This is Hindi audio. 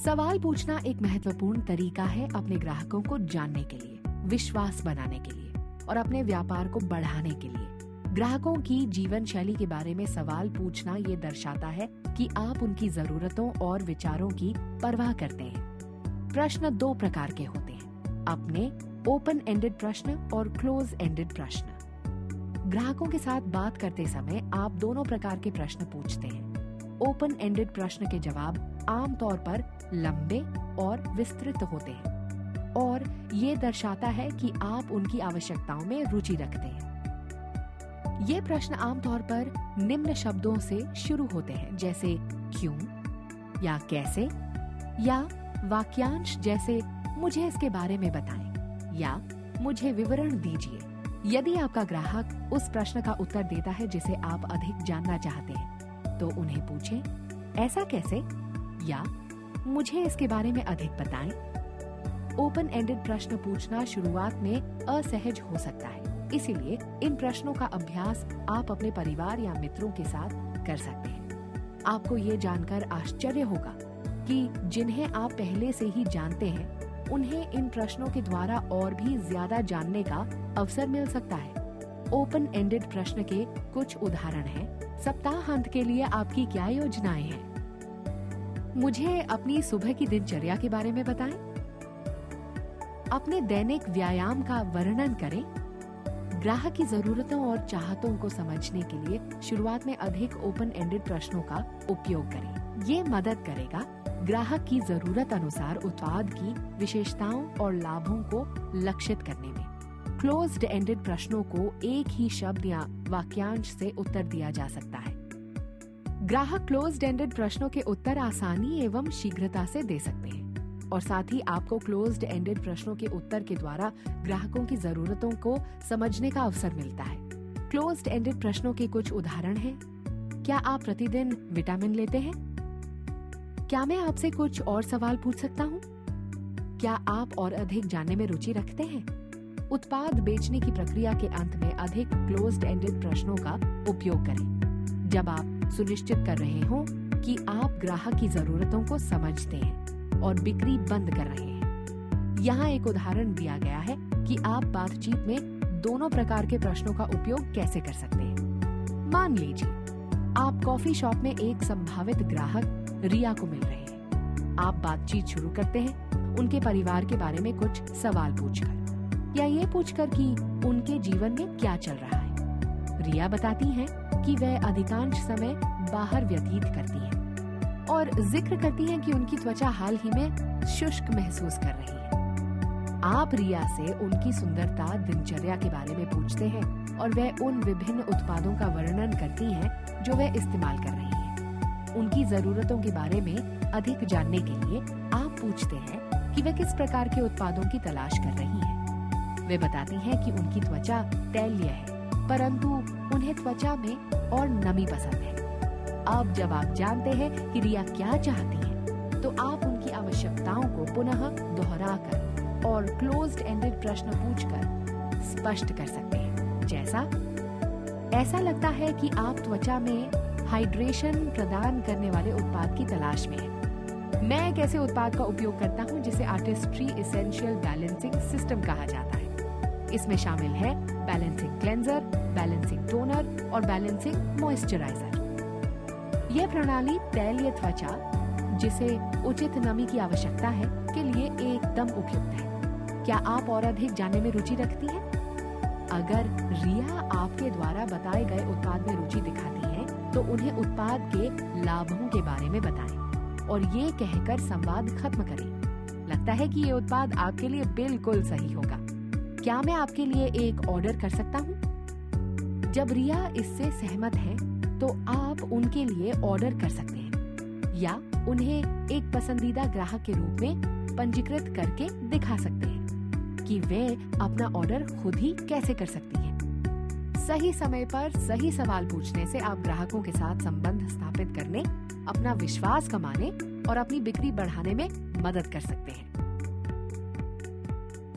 सवाल पूछना एक महत्वपूर्ण तरीका है अपने ग्राहकों को जानने के लिए, विश्वास बनाने के लिए और अपने व्यापार को बढ़ाने के लिए। ग्राहकों की जीवन शैली के बारे में सवाल पूछना ये दर्शाता है कि आप उनकी जरूरतों और विचारों की परवाह करते हैं। प्रश्न दो प्रकार के होते हैं, अपने ओपन एंडेड प्रश्न और क्लोज एंडेड प्रश्न। ग्राहकों के साथ बात करते समय आप दोनों प्रकार के प्रश्न पूछते हैं। ओपन एंडेड प्रश्न के जवाब आमतौर पर लंबे और विस्तृत होते हैं और ये दर्शाता है कि आप उनकी आवश्यकताओं में रुचि रखते हैं। ये प्रश्न आमतौर पर निम्न शब्दों से शुरू होते हैं, जैसे क्यों या कैसे, या वाक्यांश जैसे मुझे इसके बारे में बताएं या मुझे विवरण दीजिए। यदि आपका ग्राहक उस प्रश्न का उत्तर देता है जिसे आप अधिक जानना चाहते हैं, तो उन्हें पूछें, ऐसा कैसे, या मुझे इसके बारे में अधिक बताएं। ओपन एंडेड प्रश्न पूछना शुरुआत में असहज हो सकता है, इसीलिए इन प्रश्नों का अभ्यास आप अपने परिवार या मित्रों के साथ कर सकते हैं। आपको ये जानकर आश्चर्य होगा कि जिन्हें आप पहले से ही जानते हैं, उन्हें इन प्रश्नों के द्वारा और भी ज्यादा जानने का अवसर मिल सकता है। ओपन एंडेड प्रश्न के कुछ उदाहरण हैं। सप्ताहांत के लिए आपकी क्या योजनाएं हैं? मुझे अपनी सुबह की दिनचर्या के बारे में बताएं। अपने दैनिक व्यायाम का वर्णन करें। ग्राहक की जरूरतों और चाहतों को समझने के लिए शुरुआत में अधिक ओपन एंडेड प्रश्नों का उपयोग करें। ये मदद करेगा ग्राहक की जरूरत अनुसार उत्पाद की विशेषताओं और लाभों को लक्षित करने में। क्लोज्ड एंडेड प्रश्नों को एक ही शब्द या वाक्यांश से उत्तर दिया जा सकता है। ग्राहक क्लोज्ड एंडेड प्रश्नों के उत्तर आसानी एवं शीघ्रता से दे सकते हैं और साथ ही आपको क्लोज्ड एंडेड प्रश्नों के उत्तर के द्वारा ग्राहकों की जरूरतों को समझने का अवसर मिलता है। क्लोज्ड एंडेड प्रश्नों के कुछ उदाहरण हैं। क्या आप प्रतिदिन विटामिन लेते हैं? क्या मैं आपसे कुछ और सवाल पूछ सकता हूँ? क्या आप और अधिक जानने में रुचि रखते हैं? उत्पाद बेचने की प्रक्रिया के अंत में अधिक क्लोज्ड एंडेड प्रश्नों का उपयोग करें, जब आप सुनिश्चित कर रहे हों कि आप ग्राहक की जरूरतों को समझते हैं और बिक्री बंद कर रहे हैं। यहाँ एक उदाहरण दिया गया है कि आप बातचीत में दोनों प्रकार के प्रश्नों का उपयोग कैसे कर सकते हैं। मान लीजिए आप कॉफी शॉप में एक संभावित ग्राहक रिया को मिल रहे हैं। आप बातचीत शुरू करते हैं उनके परिवार के बारे में कुछ सवाल पूछकर या ये पूछकर कि उनके जीवन में क्या चल रहा है। रिया बताती हैं कि वह अधिकांश समय बाहर व्यतीत करती हैं और जिक्र करती हैं कि उनकी त्वचा हाल ही में शुष्क महसूस कर रही है। आप रिया से उनकी सुंदरता, दिनचर्या के बारे में पूछते हैं और वह उन विभिन्न उत्पादों का वर्णन करती हैं जो वह इस्तेमाल कर रही हैं। उनकी जरूरतों के बारे में अधिक जानने के लिए आप पूछते हैं कि वह किस प्रकार के उत्पादों की तलाश कर रही हैं। वे बताती हैं कि उनकी त्वचा तैलीय है, परंतु उन्हें त्वचा में और नमी पसंद है। अब जब आप जानते हैं कि रिया क्या चाहती है, तो आप उनकी आवश्यकताओं को पुनः दोहराकर और क्लोज्ड एंडेड प्रश्न पूछकर स्पष्ट कर सकते हैं। जैसा, ऐसा लगता है कि आप त्वचा में हाइड्रेशन प्रदान करने वाले उत्पाद की तलाश में हैं। मैं एक ऐसे उत्पाद का उपयोग करता हूं जिसे आर्टिस्ट्री एसेंशियल बैलेंसिंग सिस्टम कहा जाता है। इसमें शामिल है बैलेंसिंग क्लेंजर, बैलेंसिंग टोनर और बैलेंसिंग मॉइस्चराइजर। यह प्रणाली तैलीय त्वचा, जिसे उचित नमी की आवश्यकता है, के लिए एकदम उपयुक्त है। क्या आप और अधिक जानने में रुचि रखती हैं? अगर रिया आपके द्वारा बताए गए उत्पाद में रुचि दिखाती है, तो उन्हें उत्पाद के लाभों के बारे में बताएं और ये कहकर संवाद खत्म करें, लगता है कि ये उत्पाद आपके लिए बिल्कुल सही होगा। क्या मैं आपके लिए एक ऑर्डर कर सकता हूँ? जब रिया इससे सहमत है, तो आप उनके लिए ऑर्डर कर सकते हैं या उन्हें एक पसंदीदा ग्राहक के रूप में पंजीकृत करके दिखा सकते हैं कि वे अपना ऑर्डर खुद ही कैसे कर सकती हैं। सही समय पर सही सवाल पूछने से आप ग्राहकों के साथ संबंध स्थापित करने, अपना विश्वास कमाने और अपनी बिक्री बढ़ाने में मदद कर सकते हैं।